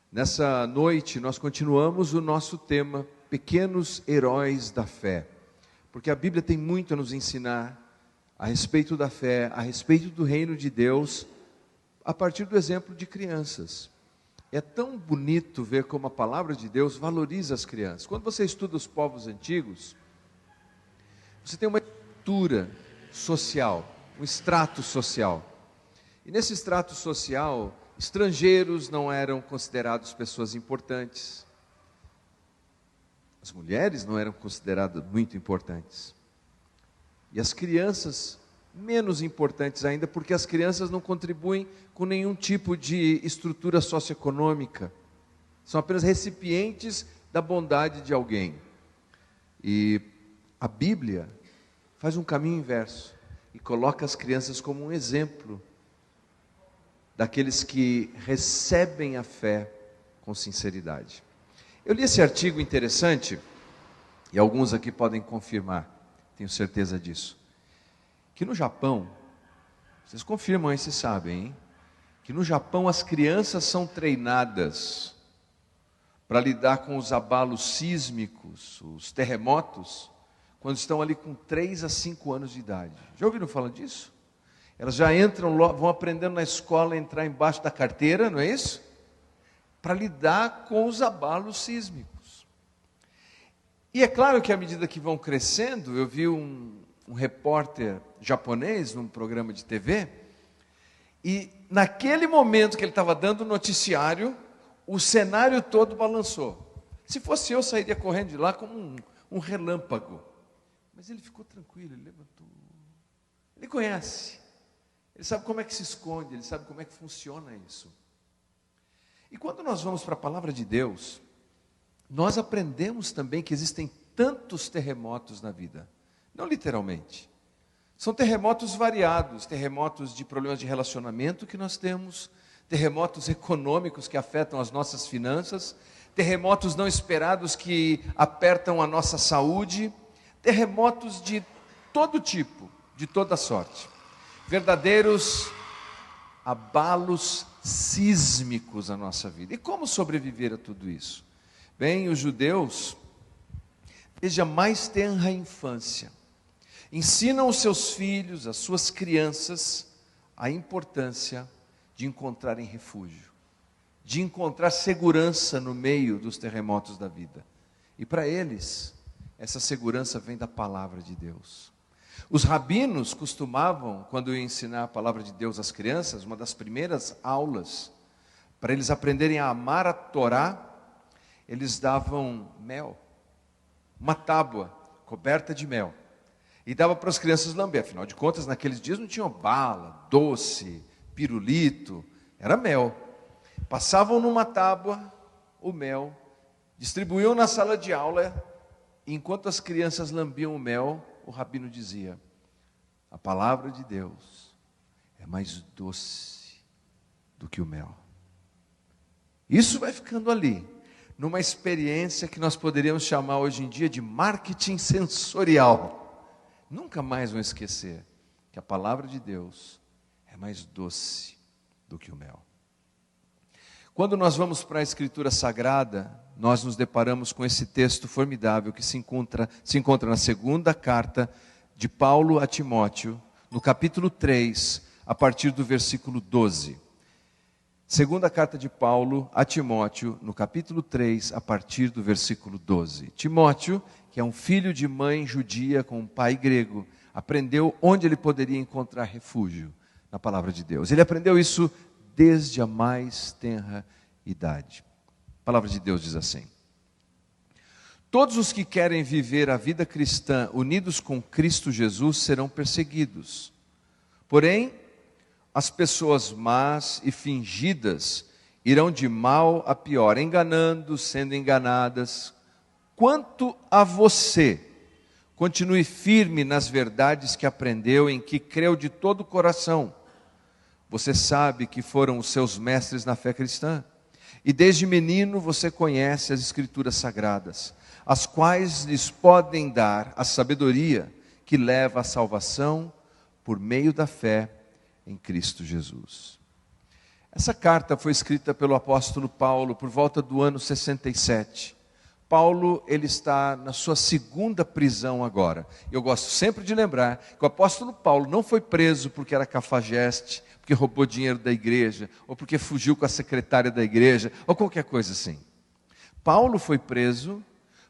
Nessa noite nós continuamos o nosso tema Pequenos Heróis da Fé, porque a Bíblia tem muito a nos ensinar a respeito da fé, a respeito do reino de Deus, a partir do exemplo de crianças. É tão bonito ver como a palavra de Deus valoriza as crianças. Quando você estuda os povos antigos, você tem uma estrutura social, um extrato social. E nesse extrato social, estrangeiros não eram considerados pessoas importantes. As mulheres não eram consideradas muito importantes. E as crianças, menos importantes ainda, porque as crianças não contribuem com nenhum tipo de estrutura socioeconômica. São apenas recipientes da bondade de alguém. E a Bíblia faz um caminho inverso e coloca as crianças como um exemplo daqueles que recebem a fé com sinceridade. Eu li esse artigo interessante, e alguns aqui podem confirmar, tenho certeza disso, que no Japão, vocês confirmam aí, vocês sabem, hein? Que no Japão as crianças são treinadas para lidar com os abalos sísmicos, os terremotos, quando estão ali com 3 a 5 anos de idade. Já ouviram falar disso? Elas já entram, vão aprendendo na escola a entrar embaixo da carteira, não é isso? Para lidar com os abalos sísmicos. E é claro que à medida que vão crescendo, eu vi um repórter japonês num programa de TV, e naquele momento que ele estava dando o noticiário, o cenário todo balançou. Se fosse eu, sairia correndo de lá como um relâmpago. Mas ele ficou tranquilo, ele levantou. Ele conhece. Ele sabe como é que se esconde, ele sabe como é que funciona isso. E quando nós vamos para a palavra de Deus, nós aprendemos também que existem tantos terremotos na vida. Não literalmente. São terremotos variados, terremotos de problemas de relacionamento que nós temos, terremotos econômicos que afetam as nossas finanças, terremotos não esperados que apertam a nossa saúde, terremotos de todo tipo, de toda sorte. Verdadeiros abalos sísmicos na nossa vida. E como sobreviver a tudo isso? Bem, os judeus, desde a mais tenra infância, ensinam os seus filhos, as suas crianças, a importância de encontrarem refúgio, de encontrar segurança no meio dos terremotos da vida. E para eles, essa segurança vem da palavra de Deus. Os rabinos costumavam, quando iam ensinar a palavra de Deus às crianças, uma das primeiras aulas, para eles aprenderem a amar a Torá, eles davam mel, uma tábua coberta de mel, e dava para as crianças lamber. Afinal de contas, naqueles dias não tinham bala, doce, pirulito, era mel. Passavam numa tábua o mel, distribuíam na sala de aula, e enquanto as crianças lambiam o mel, o rabino dizia: a palavra de Deus é mais doce do que o mel. Isso vai ficando ali, numa experiência que nós poderíamos chamar hoje em dia de marketing sensorial. Nunca mais vão esquecer que a palavra de Deus é mais doce do que o mel. Quando nós vamos para a Escritura Sagrada, nós nos deparamos com esse texto formidável que se encontra na segunda carta de Paulo a Timóteo, no capítulo 3, a partir do versículo 12. Segunda carta de Paulo a Timóteo, no capítulo 3, a partir do versículo 12. Timóteo, que é um filho de mãe judia com um pai grego, aprendeu onde ele poderia encontrar refúgio na palavra de Deus. Ele aprendeu isso desde a mais tenra idade. A palavra de Deus diz assim: todos os que querem viver a vida cristã unidos com Cristo Jesus serão perseguidos. Porém, as pessoas más e fingidas irão de mal a pior, enganando, sendo enganadas. Quanto a você, continue firme nas verdades que aprendeu, em que creu de todo o coração. Você sabe que foram os seus mestres na fé cristã. E desde menino você conhece as Escrituras Sagradas, as quais lhes podem dar a sabedoria que leva à salvação por meio da fé em Cristo Jesus. Essa carta foi escrita pelo apóstolo Paulo por volta do ano 67. Paulo, ele está na sua segunda prisão agora. Eu gosto sempre de lembrar que o apóstolo Paulo não foi preso porque era cafajeste, porque roubou dinheiro da igreja, ou porque fugiu com a secretária da igreja, ou qualquer coisa assim. Paulo foi preso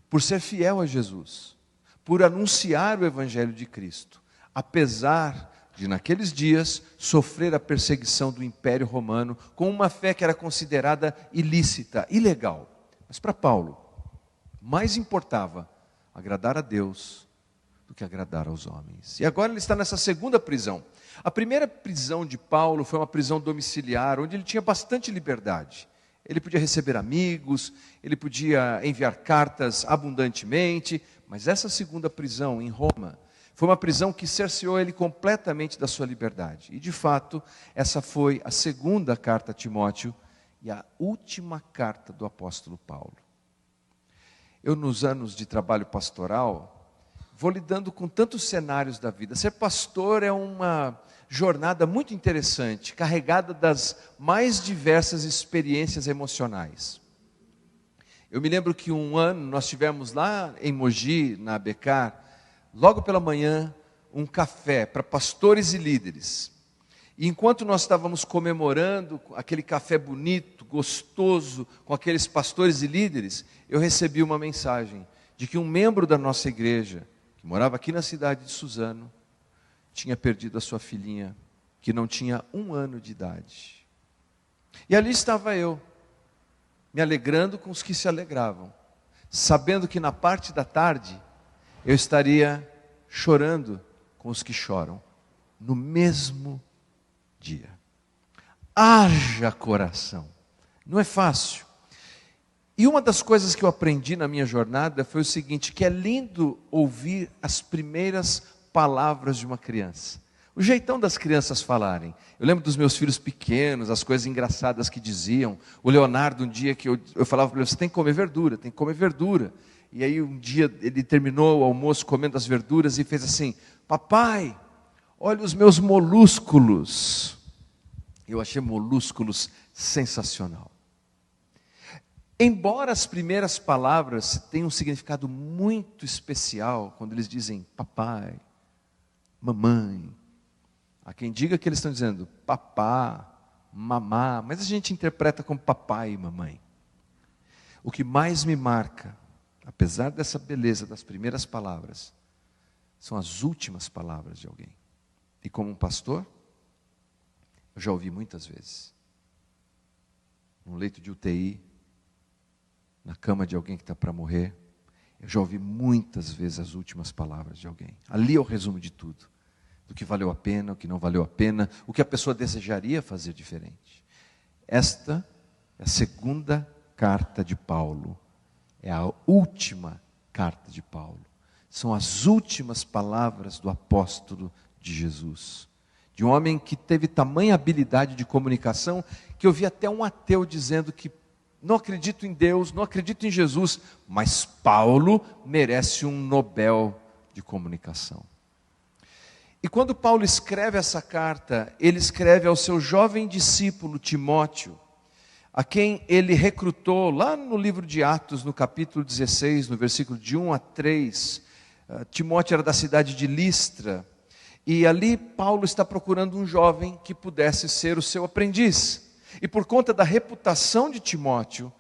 por ser fiel a Jesus, por anunciar o evangelho de Cristo, apesar de naqueles dias sofrer a perseguição do Império Romano com uma fé que era considerada ilícita, ilegal. Mas para Paulo, mais importava agradar a Deus do que agradar aos homens. E agora ele está nessa segunda prisão. A primeira prisão de Paulo foi uma prisão domiciliar, onde ele tinha bastante liberdade. Ele podia receber amigos, ele podia enviar cartas abundantemente, mas essa segunda prisão em Roma foi uma prisão que cerceou ele completamente da sua liberdade. E de fato, essa foi a segunda carta a Timóteo e a última carta do apóstolo Paulo. Eu, nos anos de trabalho pastoral, vou lidando com tantos cenários da vida. Ser pastor é uma jornada muito interessante, carregada das mais diversas experiências emocionais. Eu me lembro que um ano nós tivemos lá em Mogi, na Becar, logo pela manhã, um café para pastores e líderes. E enquanto nós estávamos comemorando aquele café bonito, gostoso, com aqueles pastores e líderes, eu recebi uma mensagem de que um membro da nossa igreja, que morava aqui na cidade de Suzano, tinha perdido a sua filhinha, que não tinha 1 ano de idade. E ali estava eu, me alegrando com os que se alegravam, sabendo que na parte da tarde, eu estaria chorando com os que choram, no mesmo dia. Haja coração, não é fácil. E uma das coisas que eu aprendi na minha jornada foi o seguinte, que é lindo ouvir as primeiras palavras de uma criança. O jeitão das crianças falarem. Eu lembro dos meus filhos pequenos, as coisas engraçadas que diziam. O Leonardo, um dia que eu falava para ele, você tem que comer verdura, tem que comer verdura. E aí um dia ele terminou o almoço comendo as verduras e fez assim, papai, olha os meus molúsculos. Eu achei molúsculos sensacional. Embora as primeiras palavras tenham um significado muito especial, quando eles dizem papai, mamãe, há quem diga que eles estão dizendo papá, mamá, mas a gente interpreta como papai e mamãe. O que mais me marca, apesar dessa beleza das primeiras palavras, são as últimas palavras de alguém. E como um pastor, eu já ouvi muitas vezes, num leito de UTI, na cama de alguém que está para morrer, eu já ouvi muitas vezes as últimas palavras de alguém. Ali é o resumo de tudo, do que valeu a pena, o que não valeu a pena, o que a pessoa desejaria fazer diferente. Esta é a segunda carta de Paulo, é a última carta de Paulo. São as últimas palavras do apóstolo de Jesus. De um homem que teve tamanha habilidade de comunicação, que eu vi até um ateu dizendo que não acredito em Deus, não acredito em Jesus, mas Paulo merece um Nobel de comunicação. E quando Paulo escreve essa carta, ele escreve ao seu jovem discípulo Timóteo, a quem ele recrutou lá no livro de Atos, no capítulo 16, no versículo de 1 a 3. Timóteo era da cidade de Listra, e ali Paulo está procurando um jovem que pudesse ser o seu aprendiz. E por conta da reputação de Timóteo,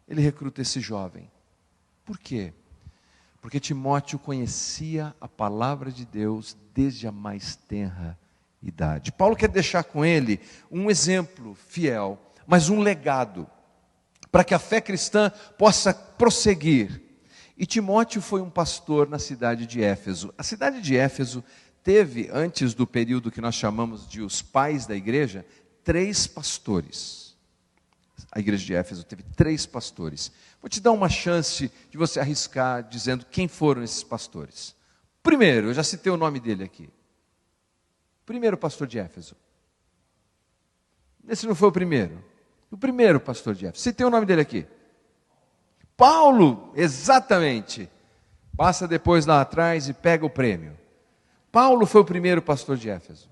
ele recruta esse jovem. Por quê? Porque Timóteo conhecia a palavra de Deus desde a mais tenra idade. Paulo quer deixar com ele um exemplo fiel, mas um legado, para que a fé cristã possa prosseguir. E Timóteo foi um pastor na cidade de Éfeso. A cidade de Éfeso teve, antes do período que nós chamamos de os pais da igreja, 3 pastores. A igreja de Éfeso teve 3 pastores. Vou te dar uma chance de você arriscar dizendo quem foram esses pastores. Primeiro, eu já citei o nome dele aqui. Primeiro pastor de Éfeso. Esse não foi o primeiro. O primeiro pastor de Éfeso. Citei o nome dele aqui. Paulo, exatamente. Passa depois lá atrás e pega o prêmio. Paulo foi o primeiro pastor de Éfeso.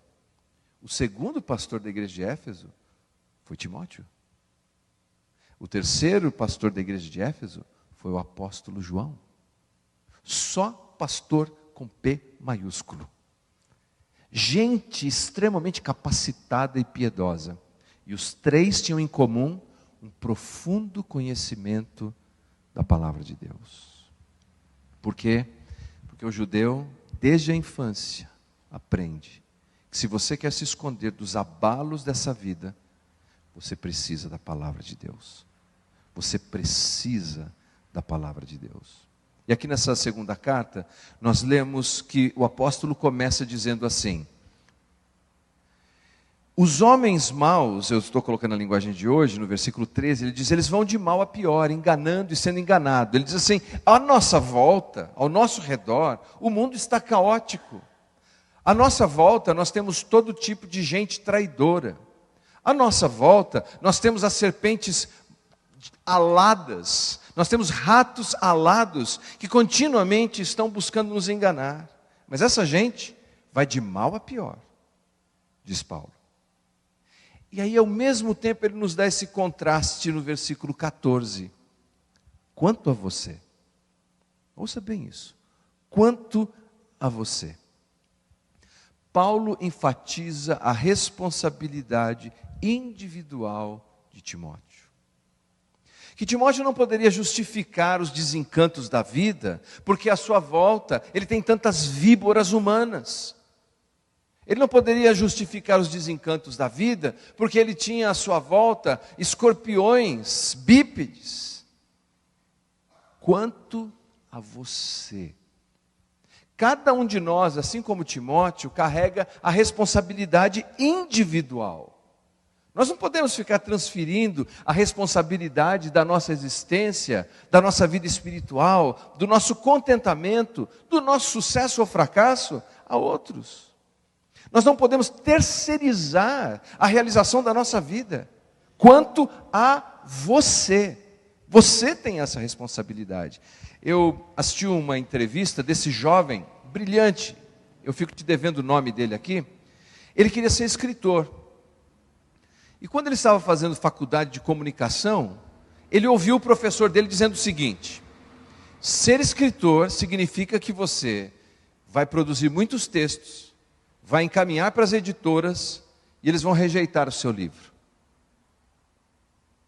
O segundo pastor da igreja de Éfeso Foi Timóteo. O terceiro pastor da igreja de Éfeso foi o apóstolo João. Só pastor com P maiúsculo. Gente extremamente capacitada e piedosa. E os três tinham em comum um profundo conhecimento da palavra de Deus. Por quê? Porque o judeu, desde a infância, aprende que se você quer se esconder dos abalos dessa vida, você precisa da palavra de Deus. Você precisa da palavra de Deus. E aqui nessa segunda carta, nós lemos que o apóstolo começa dizendo assim: os homens maus, eu estou colocando a linguagem de hoje, no versículo 13, ele diz, eles vão de mal a pior, enganando e sendo enganados. Ele diz assim, à nossa volta, ao nosso redor, o mundo está caótico. À nossa volta, nós temos todo tipo de gente traidora. À nossa volta, nós temos as serpentes aladas, nós temos ratos alados, que continuamente estão buscando nos enganar. Mas essa gente vai de mal a pior, diz Paulo. E aí, ao mesmo tempo, ele nos dá esse contraste no versículo 14. Quanto a você, ouça bem isso, quanto a você. Paulo enfatiza a responsabilidade individual de Timóteo. Que Timóteo não poderia justificar os desencantos da vida, porque à sua volta ele tem tantas víboras humanas. Ele não poderia justificar os desencantos da vida, porque ele tinha à sua volta escorpiões, bípedes. Quanto a você. Cada um de nós, assim como Timóteo, carrega a responsabilidade individual. Nós não podemos ficar transferindo a responsabilidade da nossa existência, da nossa vida espiritual, do nosso contentamento, do nosso sucesso ou fracasso a outros. Nós não podemos terceirizar a realização da nossa vida. Quanto a você. Você tem essa responsabilidade. Eu assisti uma entrevista desse jovem brilhante. Eu fico te devendo o nome dele aqui. Ele queria ser escritor. E quando ele estava fazendo faculdade de comunicação, ele ouviu o professor dele dizendo o seguinte: ser escritor significa que você vai produzir muitos textos, vai encaminhar para as editoras e eles vão rejeitar o seu livro.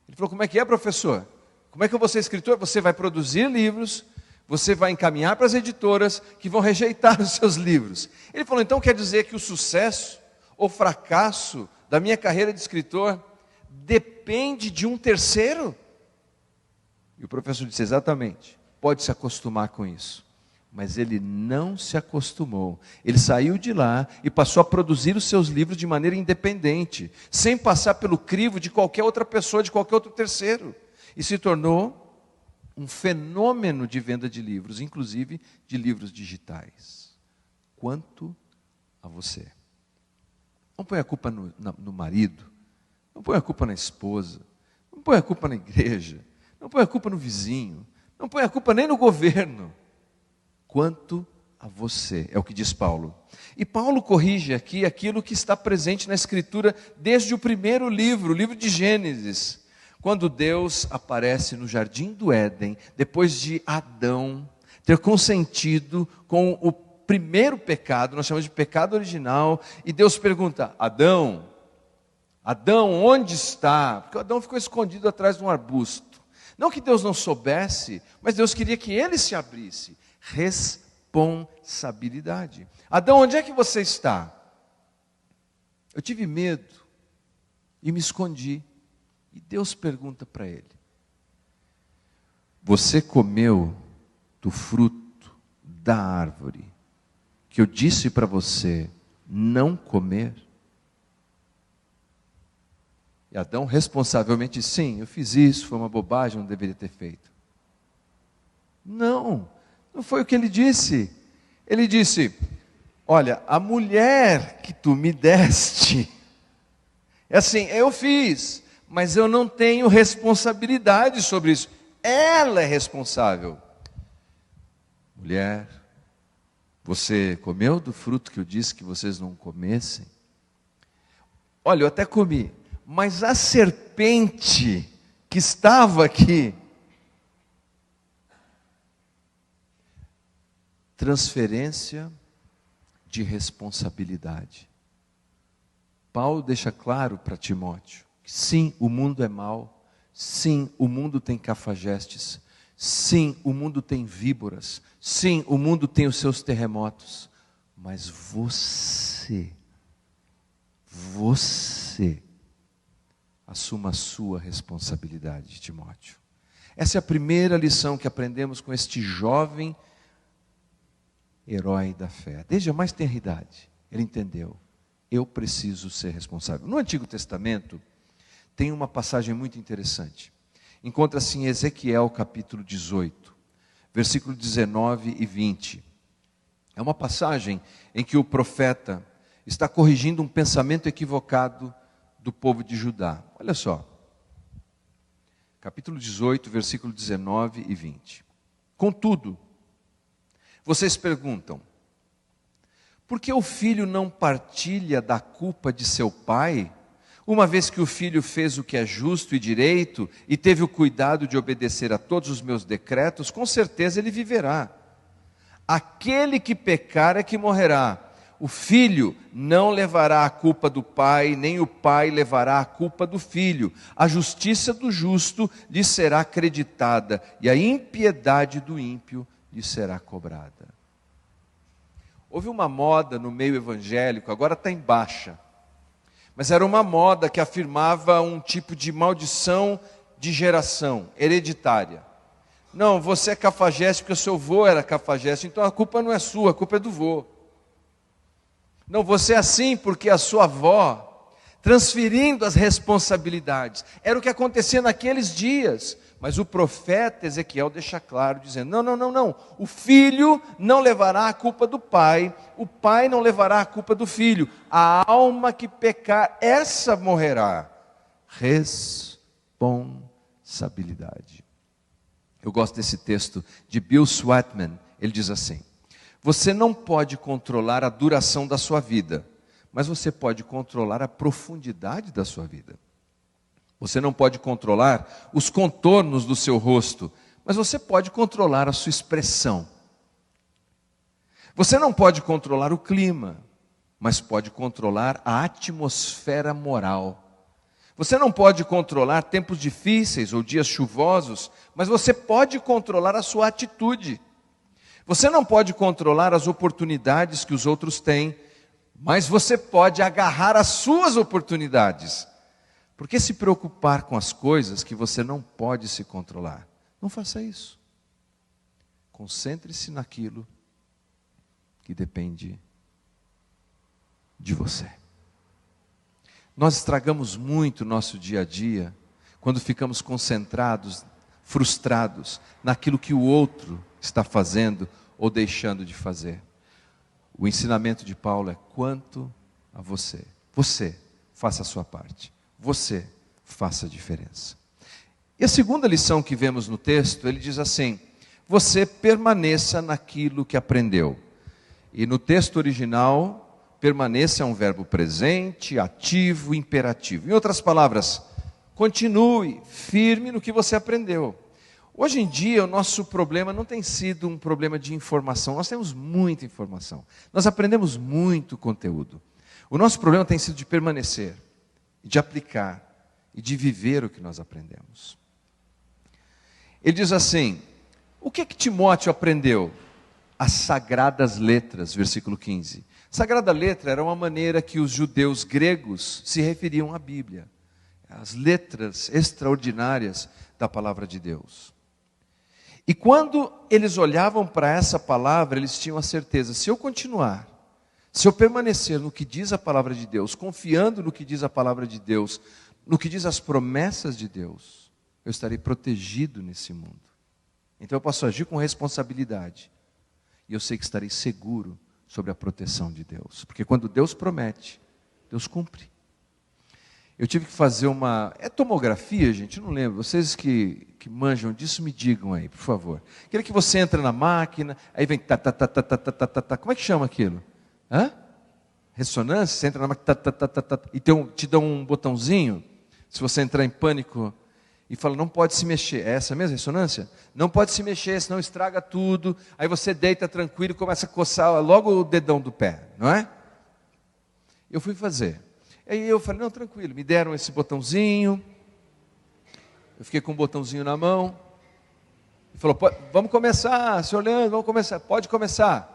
Ele falou, como é que é, professor? Como é que eu vou ser escritor? Você vai produzir livros, você vai encaminhar para as editoras que vão rejeitar os seus livros. Ele falou, então quer dizer que o sucesso ou fracasso da minha carreira de escritor depende de um terceiro? E o professor disse, exatamente, pode se acostumar com isso. Mas ele não se acostumou. Ele saiu de lá e passou a produzir os seus livros de maneira independente, sem passar pelo crivo de qualquer outra pessoa, de qualquer outro terceiro. E se tornou um fenômeno de venda de livros, inclusive de livros digitais. Quanto a você. Não põe a culpa no marido, não põe a culpa na esposa, não põe a culpa na igreja, não põe a culpa no vizinho, não põe a culpa nem no governo. Quanto a você, é o que diz Paulo. E Paulo corrige aqui aquilo que está presente na Escritura desde o primeiro livro, o livro de Gênesis. Quando Deus aparece no jardim do Éden, depois de Adão ter consentido com o primeiro pecado, nós chamamos de pecado original, e Deus pergunta, Adão, onde está? Porque Adão ficou escondido atrás de um arbusto. Não que Deus não soubesse, mas Deus queria que ele se abrisse. Responsabilidade. Adão, onde é que você está? Eu tive medo e me escondi. E Deus pergunta para ele, você comeu do fruto da árvore que eu disse para você não comer? E Adão responsavelmente disse, sim, eu fiz isso, foi uma bobagem, não deveria ter feito. Não foi o que ele disse. Ele disse, olha, a mulher que tu me deste, é assim, eu fiz, mas eu não tenho responsabilidade sobre isso. Ela é responsável. Mulher, você comeu do fruto que eu disse que vocês não comessem? Olha, eu até comi, mas a serpente que estava aqui, transferência de responsabilidade. Paulo deixa claro para Timóteo que sim, o mundo é mau, sim, o mundo tem cafajestes, sim, o mundo tem víboras, sim, o mundo tem os seus terremotos, mas você assuma a sua responsabilidade, Timóteo. Essa é a primeira lição que aprendemos com este jovem herói da fé. Desde a mais tenra idade, ele entendeu: eu preciso ser responsável. No Antigo Testamento, tem uma passagem muito interessante. Encontra-se em Ezequiel capítulo 18, versículo 19 e 20. É uma passagem em que o profeta está corrigindo um pensamento equivocado do povo de Judá. Olha só, capítulo 18, versículo 19 e 20. Contudo, vocês perguntam: por que o filho não partilha da culpa de seu pai, uma vez que o filho fez o que é justo e direito e teve o cuidado de obedecer a todos os meus decretos? Com certeza ele viverá. Aquele que pecar é que morrerá. O filho não levará a culpa do pai, nem o pai levará a culpa do filho. A justiça do justo lhe será acreditada, e a impiedade do ímpio lhe será cobrada. Houve uma moda no meio evangélico, agora está em baixa, mas era uma moda que afirmava um tipo de maldição de geração, hereditária. Não, você é cafajeste porque o seu vô era cafajeste, então a culpa não é sua, a culpa é do vô. Não, você é assim porque a sua avó, transferindo as responsabilidades. Era o que acontecia naqueles dias. Mas o profeta Ezequiel deixa claro, dizendo: não. O filho não levará a culpa do pai, o pai não levará a culpa do filho. A alma que pecar, essa morrerá. Responsabilidade. Eu gosto desse texto de Bill Sweatman. Ele diz assim: você não pode controlar a duração da sua vida, mas você pode controlar a profundidade da sua vida. Você não pode controlar os contornos do seu rosto, mas você pode controlar a sua expressão. Você não pode controlar o clima, mas pode controlar a atmosfera moral. Você não pode controlar tempos difíceis ou dias chuvosos, mas você pode controlar a sua atitude. Você não pode controlar as oportunidades que os outros têm, mas você pode agarrar as suas oportunidades. Por que se preocupar com as coisas que você não pode se controlar? Não faça isso. Concentre-se naquilo que depende de você. Nós estragamos muito o nosso dia a dia quando ficamos concentrados, frustrados naquilo que o outro está fazendo ou deixando de fazer. O ensinamento de Paulo é: quanto a você, você faça a sua parte. Você faça a diferença. E a segunda lição que vemos no texto, ele diz assim: você permaneça naquilo que aprendeu. E no texto original, permaneça é um verbo presente, ativo, imperativo. Em outras palavras, continue firme no que você aprendeu. Hoje em dia, o nosso problema não tem sido um problema de informação. Nós temos muita informação. Nós aprendemos muito conteúdo. O nosso problema tem sido de permanecer, de aplicar e de viver o que nós aprendemos. Ele diz assim: o que Timóteo aprendeu? As sagradas letras, versículo 15. Sagrada letra era uma maneira que os judeus gregos se referiam à Bíblia. As letras extraordinárias da palavra de Deus. E quando eles olhavam para essa palavra, eles tinham a certeza: se eu continuar, se eu permanecer no que diz a palavra de Deus, confiando no que diz a palavra de Deus, no que diz as promessas de Deus, eu estarei protegido nesse mundo. Então eu posso agir com responsabilidade. E eu sei que estarei seguro sobre a proteção de Deus. Porque quando Deus promete, Deus cumpre. Eu tive que fazer uma... É tomografia, gente? Eu não lembro. Vocês que manjam disso, me digam aí, por favor. Aquele que você entra na máquina, aí vem... Como é que chama aquilo? Hã? Ressonância? Você entra na máquina... E te dão um botãozinho. Se você entrar em pânico e fala, não pode se mexer, é essa mesma ressonância? Não pode se mexer, senão estraga tudo. Aí você deita tranquilo e começa a coçar logo o dedão do pé, não é? Eu fui fazer. Aí eu falei, não, tranquilo, me deram esse botãozinho. Eu fiquei com o botãozinho na mão. Ele falou, vamos começar, senhor Leandro, vamos começar. Pode começar.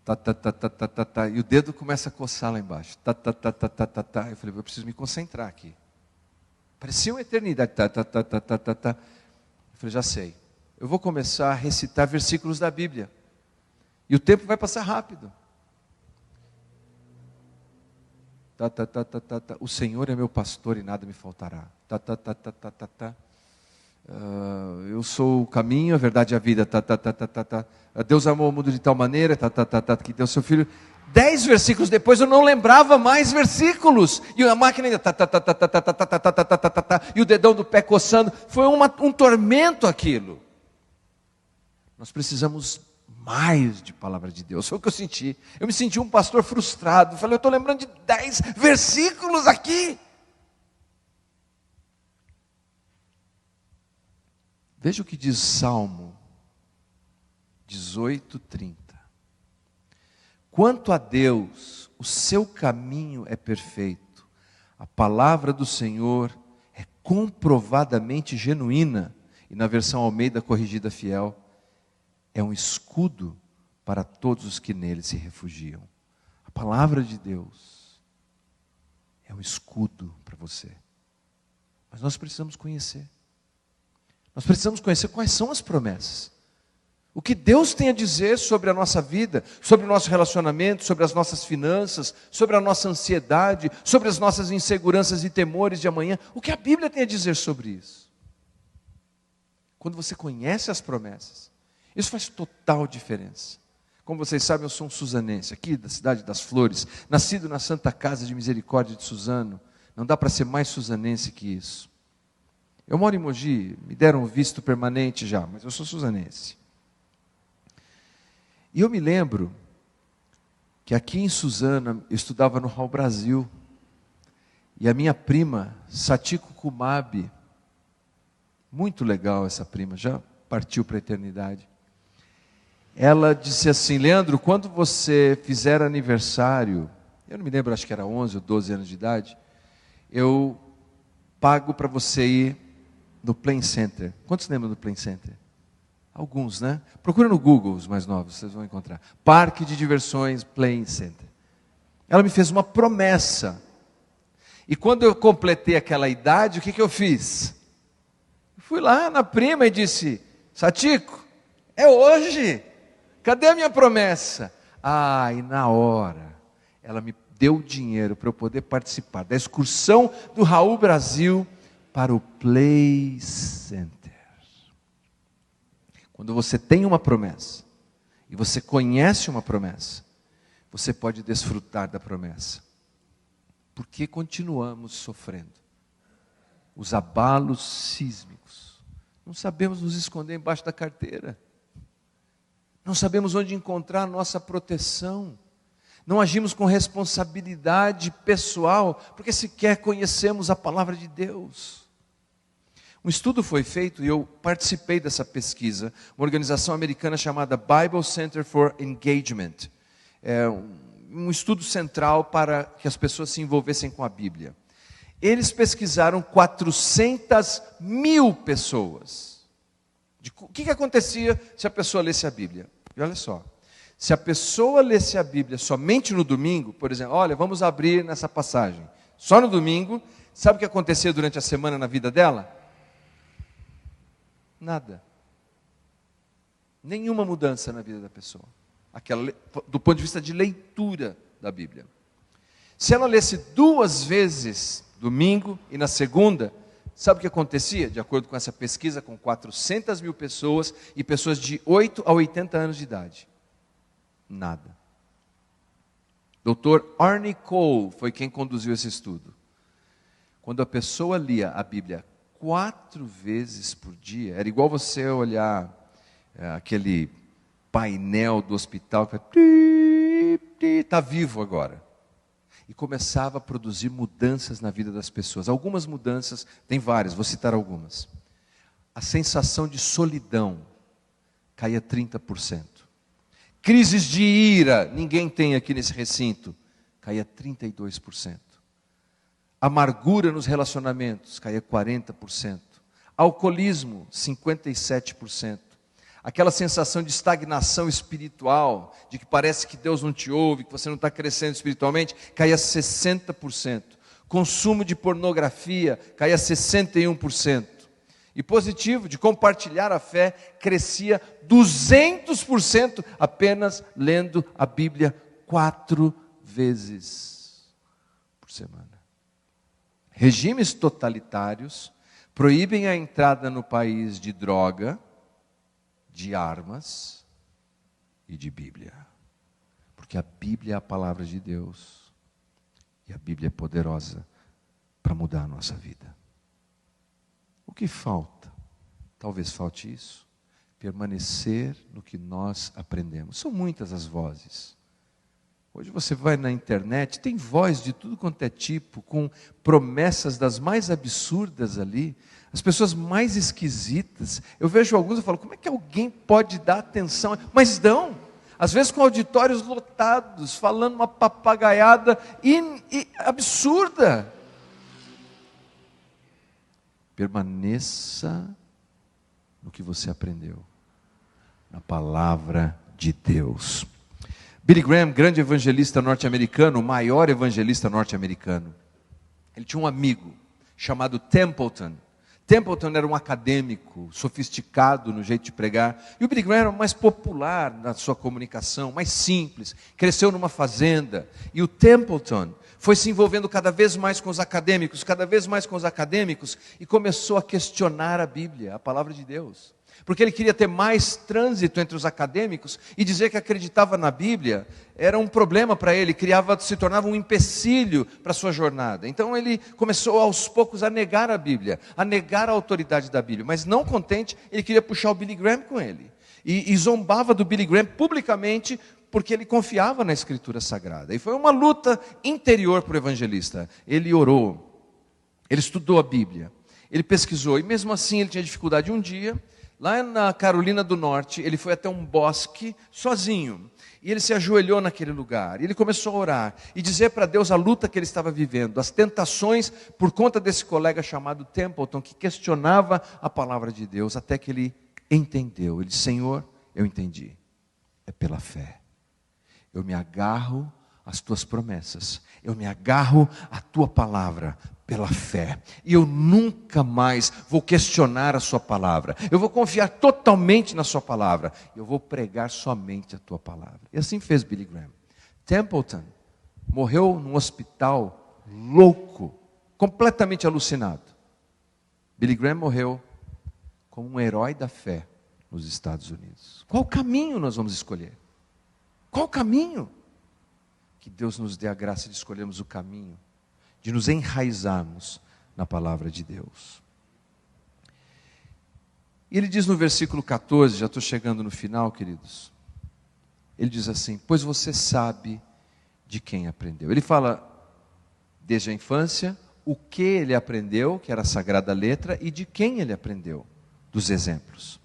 Tá, tá, tá, tá, tá, tá, tá. E o dedo começa a coçar lá embaixo. Tá, tá, tá, tá, tá, tá, tá. Eu falei, eu preciso me concentrar aqui. Parecia uma eternidade. Tá, tá, tá, tá, tá, tá, tá. Eu falei, já sei. Eu vou começar a recitar versículos da Bíblia. E o tempo vai passar rápido. Tá, tá, tá, tá, tá, tá. O Senhor é meu pastor e nada me faltará. Tá, tá, tá, tá, tá, tá, tá. Eu sou o caminho, a verdade e a vida. Tá, tá, tá, tá, tá, tá. Deus amou o mundo de tal maneira, tá, tá, tá, tá, que deu seu filho. 10 versículos depois eu não lembrava mais versículos. E a máquina ainda tá, tá, tá, tá, tá, tá, tá, tá, tá, tá, tá, tá, tá, e o dedão do pé coçando. Foi um tormento aquilo. Nós precisamos mais de palavra de Deus. Foi o que eu senti. Eu me senti um pastor frustrado. Falei, eu estou lembrando de 10 versículos aqui. Veja o que diz Salmo 18:30. Quanto a Deus, o seu caminho é perfeito. A palavra do Senhor é comprovadamente genuína. E na versão Almeida Corrigida Fiel, é um escudo para todos os que nele se refugiam. A palavra de Deus é um escudo para você. Mas nós precisamos conhecer. Nós precisamos conhecer quais são as promessas. O que Deus tem a dizer sobre a nossa vida, sobre o nosso relacionamento, sobre as nossas finanças, sobre a nossa ansiedade, sobre as nossas inseguranças e temores de amanhã. O que a Bíblia tem a dizer sobre isso? Quando você conhece as promessas, isso faz total diferença. Como vocês sabem, eu sou um suzanense, aqui da cidade das Flores, nascido na Santa Casa de Misericórdia de Suzano. Não dá para ser mais suzanense que isso. Eu moro em Mogi, me deram um visto permanente já, mas eu sou suzanense. E eu me lembro que aqui em Suzano, eu estudava no Hall Brasil, e a minha prima, Satiko Kumabi, muito legal essa prima, já partiu para a eternidade. Ela disse assim, Leandro, quando você fizer aniversário, eu não me lembro, acho que era 11 ou 12 anos de idade, eu pago para você ir no Play Center. Quantos lembram do Play Center? Alguns, né? Procura no Google os mais novos, vocês vão encontrar. Parque de diversões Play Center. Ela me fez uma promessa. E quando eu completei aquela idade, o que eu fiz? Fui lá na prima e disse, Satiko, é hoje. Cadê a minha promessa? E na hora, ela me deu dinheiro para eu poder participar da excursão do Raul Brasil para o Play Center. Quando você tem uma promessa, e você conhece uma promessa, você pode desfrutar da promessa. Por que continuamos sofrendo? Os abalos sísmicos. Não sabemos nos esconder embaixo da carteira. Não sabemos onde encontrar a nossa proteção. Não agimos com responsabilidade pessoal, porque sequer conhecemos a palavra de Deus. Um estudo foi feito e eu participei dessa pesquisa, uma organização americana chamada Bible Center for Engagement. É um estudo central para que as pessoas se envolvessem com a Bíblia. Eles pesquisaram 400 mil pessoas. O que acontecia se a pessoa lesse a Bíblia? E olha só, se a pessoa lesse a Bíblia somente no domingo, por exemplo, olha, vamos abrir nessa passagem, só no domingo, sabe o que acontecia durante a semana na vida dela? Nada. Nenhuma mudança na vida da pessoa. Do ponto de vista de leitura da Bíblia. Se ela lesse 2 vezes, domingo e na segunda, sabe o que acontecia? De acordo com essa pesquisa, com 400 mil pessoas e pessoas de 8 a 80 anos de idade. Nada. Dr. Arnie Cole foi quem conduziu esse estudo. Quando a pessoa lia a Bíblia 4 vezes por dia, era igual você olhar aquele painel do hospital que está vivo agora. e começava a produzir mudanças na vida das pessoas. Algumas mudanças, tem várias, vou citar algumas. A sensação de solidão caía 30%. Crises de ira, ninguém tem aqui nesse recinto, caía 32%. Amargura nos relacionamentos, caía 40%. Alcoolismo, 57%. Aquela sensação de estagnação espiritual, de que parece que Deus não te ouve, que você não está crescendo espiritualmente, caía 60%. Consumo de pornografia, caía 61%. E positivo, de compartilhar a fé, crescia 200% apenas lendo a Bíblia 4 vezes por semana. Regimes totalitários proíbem a entrada no país de droga, de armas e de Bíblia. Porque a Bíblia é a palavra de Deus. E a Bíblia é poderosa para mudar a nossa vida. O que falta? Talvez falte isso. Permanecer no que nós aprendemos. São muitas as vozes. Hoje você vai na internet, tem voz de tudo quanto é tipo, com promessas das mais absurdas ali, as pessoas mais esquisitas. Eu vejo alguns e falo, como é que alguém pode dar atenção? Mas dão, às vezes com auditórios lotados, falando uma papagaiada absurda. Permaneça no que você aprendeu, na palavra de Deus. Billy Graham, grande evangelista norte-americano, o maior evangelista norte-americano, ele tinha um amigo chamado Templeton. Templeton era um acadêmico, sofisticado no jeito de pregar, e o Billy Graham era mais popular na sua comunicação, mais simples, cresceu numa fazenda, e o Templeton foi se envolvendo cada vez mais com os acadêmicos, e começou a questionar a Bíblia, a palavra de Deus. Porque ele queria ter mais trânsito entre os acadêmicos, e dizer que acreditava na Bíblia era um problema para ele, se tornava um empecilho para a sua jornada. Então ele começou aos poucos a negar a Bíblia, a negar a autoridade da Bíblia, mas não contente, ele queria puxar o Billy Graham com ele, e zombava do Billy Graham publicamente, porque ele confiava na Escritura Sagrada. E foi uma luta interior para o evangelista. Ele orou, ele estudou a Bíblia, ele pesquisou, e mesmo assim ele tinha dificuldade. Um dia, lá na Carolina do Norte, ele foi até um bosque sozinho, e ele se ajoelhou naquele lugar, e ele começou a orar, e dizer para Deus a luta que ele estava vivendo, as tentações por conta desse colega chamado Templeton, que questionava a palavra de Deus, até que ele entendeu. Ele disse, Senhor, eu entendi, é pela fé. Eu me agarro às tuas promessas, eu me agarro à tua palavra pela fé, e eu nunca mais vou questionar a sua palavra, eu vou confiar totalmente na sua palavra, eu vou pregar somente a tua palavra. E assim fez Billy Graham. Templeton morreu num hospital louco, completamente alucinado. Billy Graham morreu como um herói da fé nos Estados Unidos. Qual caminho nós vamos escolher? Qual caminho? Que Deus nos dê a graça de escolhermos o caminho, de nos enraizarmos na palavra de Deus. E ele diz no versículo 14, já estou chegando no final, queridos. Ele diz assim, pois você sabe de quem aprendeu. Ele fala desde a infância, o que ele aprendeu, que era a Sagrada Letra, e de quem ele aprendeu, dos exemplos.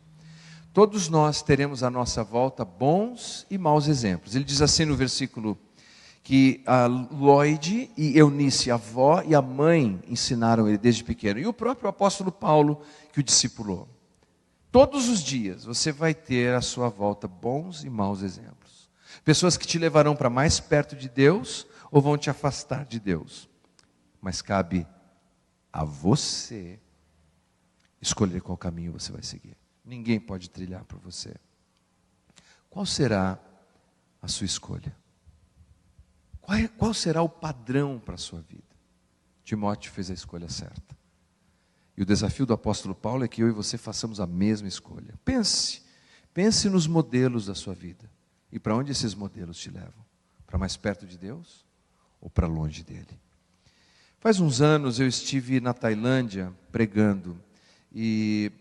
Todos nós teremos à nossa volta bons e maus exemplos. Ele diz assim no versículo que a Lloyd e Eunice, a avó e a mãe, ensinaram ele desde pequeno. E o próprio apóstolo Paulo, que o discipulou. Todos os dias você vai ter à sua volta bons e maus exemplos. Pessoas que te levarão para mais perto de Deus ou vão te afastar de Deus. Mas cabe a você escolher qual caminho você vai seguir. Ninguém pode trilhar por você. Qual será a sua escolha? Qual será o padrão para a sua vida? Timóteo fez a escolha certa. E o desafio do apóstolo Paulo é que eu e você façamos a mesma escolha. Pense nos modelos da sua vida. E para onde esses modelos te levam? Para mais perto de Deus ou para longe dele? Faz uns anos eu estive na Tailândia pregando, e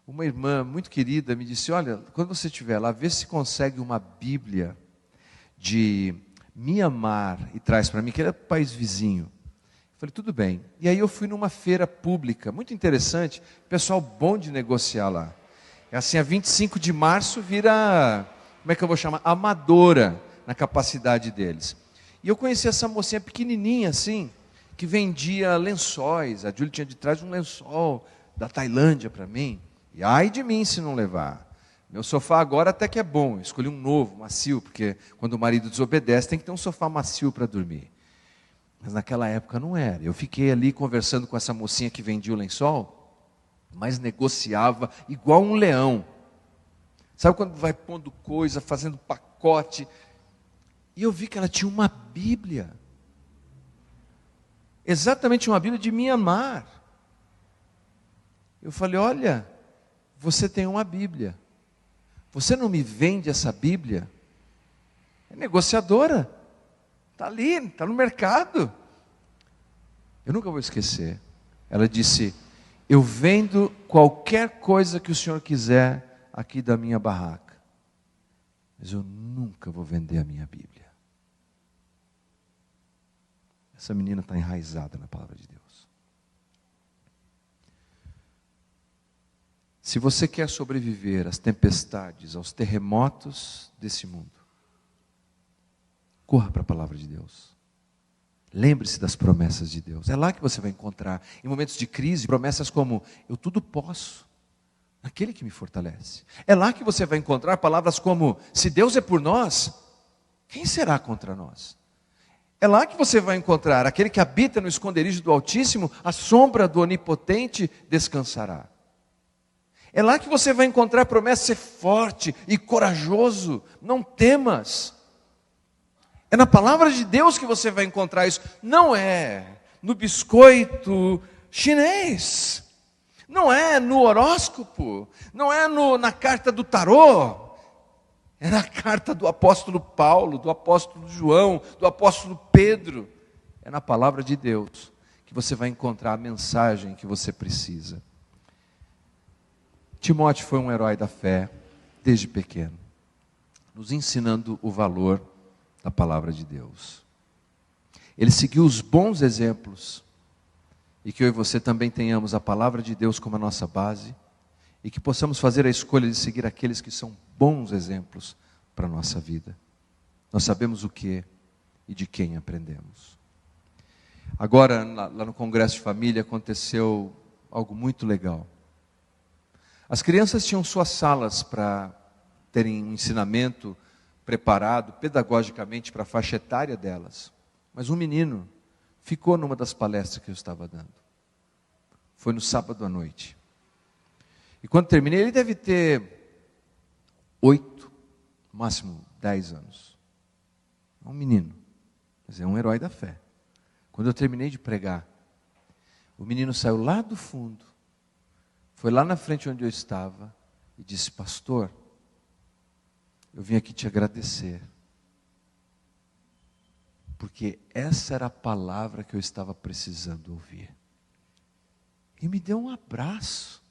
uma irmã muito querida me disse, olha, quando você estiver lá, vê se consegue uma Bíblia de Mianmar e traz para mim, que era país vizinho. Eu falei, tudo bem. E aí eu fui numa feira pública, muito interessante, pessoal bom de negociar lá. É assim, a 25 de março vira, como é que eu vou chamar? Amadora na capacidade deles. E eu conheci essa mocinha pequenininha assim, que vendia lençóis. A Júlia tinha de trás um lençol da Tailândia para mim. E ai de mim se não levar. Meu sofá agora até que é bom. Eu escolhi um novo, macio, porque quando o marido desobedece tem que ter um sofá macio para dormir. Mas naquela época não era. Eu fiquei ali conversando com essa mocinha que vendia o lençol, mas negociava igual um leão. Sabe quando vai pondo coisa, fazendo pacote? E eu vi que ela tinha uma Bíblia. Exatamente uma Bíblia de Mianmar. Eu falei, olha, você tem uma Bíblia. Você não me vende essa Bíblia? É negociadora. Está ali, está no mercado. Eu nunca vou esquecer. Ela disse, eu vendo qualquer coisa que o senhor quiser aqui da minha barraca. Mas eu nunca vou vender a minha Bíblia. Essa menina está enraizada na palavra de Deus. Se você quer sobreviver às tempestades, aos terremotos desse mundo, corra para a palavra de Deus. Lembre-se das promessas de Deus. É lá que você vai encontrar, em momentos de crise, promessas como, eu tudo posso, naquele que me fortalece. É lá que você vai encontrar palavras como, se Deus é por nós, quem será contra nós? É lá que você vai encontrar, aquele que habita no esconderijo do Altíssimo, a sombra do Onipotente descansará. É lá que você vai encontrar a promessa de ser forte e corajoso, não temas. É na palavra de Deus que você vai encontrar isso, não é no biscoito chinês, não é no horóscopo, não é na carta do tarô, é na carta do apóstolo Paulo, do apóstolo João, do apóstolo Pedro. É na palavra de Deus que você vai encontrar a mensagem que você precisa. Timóteo foi um herói da fé desde pequeno, nos ensinando o valor da palavra de Deus. Ele seguiu os bons exemplos, e que eu e você também tenhamos a palavra de Deus como a nossa base, e que possamos fazer a escolha de seguir aqueles que são bons exemplos para a nossa vida. Nós sabemos o que e de quem aprendemos. Agora, lá no Congresso de Família, aconteceu algo muito legal. As crianças tinham suas salas para terem um ensinamento preparado pedagogicamente para a faixa etária delas. Mas um menino ficou numa das palestras que eu estava dando. Foi no sábado à noite. E quando terminei, ele deve ter 8, máximo 10 anos. É um menino, mas é um herói da fé. Quando eu terminei de pregar, o menino saiu lá do fundo, foi lá na frente onde eu estava e disse, pastor, eu vim aqui te agradecer, porque essa era a palavra que eu estava precisando ouvir. E me deu um abraço.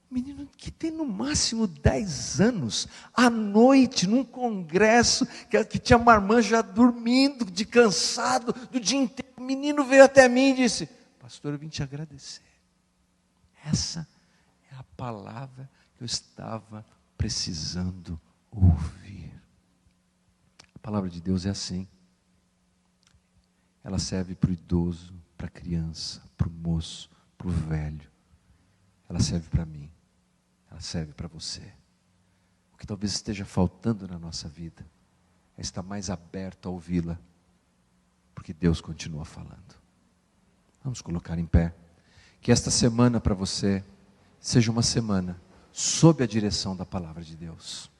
Menino que tem no máximo 10 anos, à noite, num congresso, que tinha marmanja dormindo, de cansado, do dia inteiro. O menino veio até mim e disse, pastor, eu vim te agradecer. Essa é a palavra que eu estava precisando ouvir. A palavra de Deus é assim. Ela serve para o idoso, para a criança, para o moço, para o velho. Ela serve para mim. Ela serve para você. O que talvez esteja faltando na nossa vida é estar mais aberto a ouvi-la, porque Deus continua falando. Vamos colocar em pé. Que esta semana para você seja uma semana sob a direção da palavra de Deus.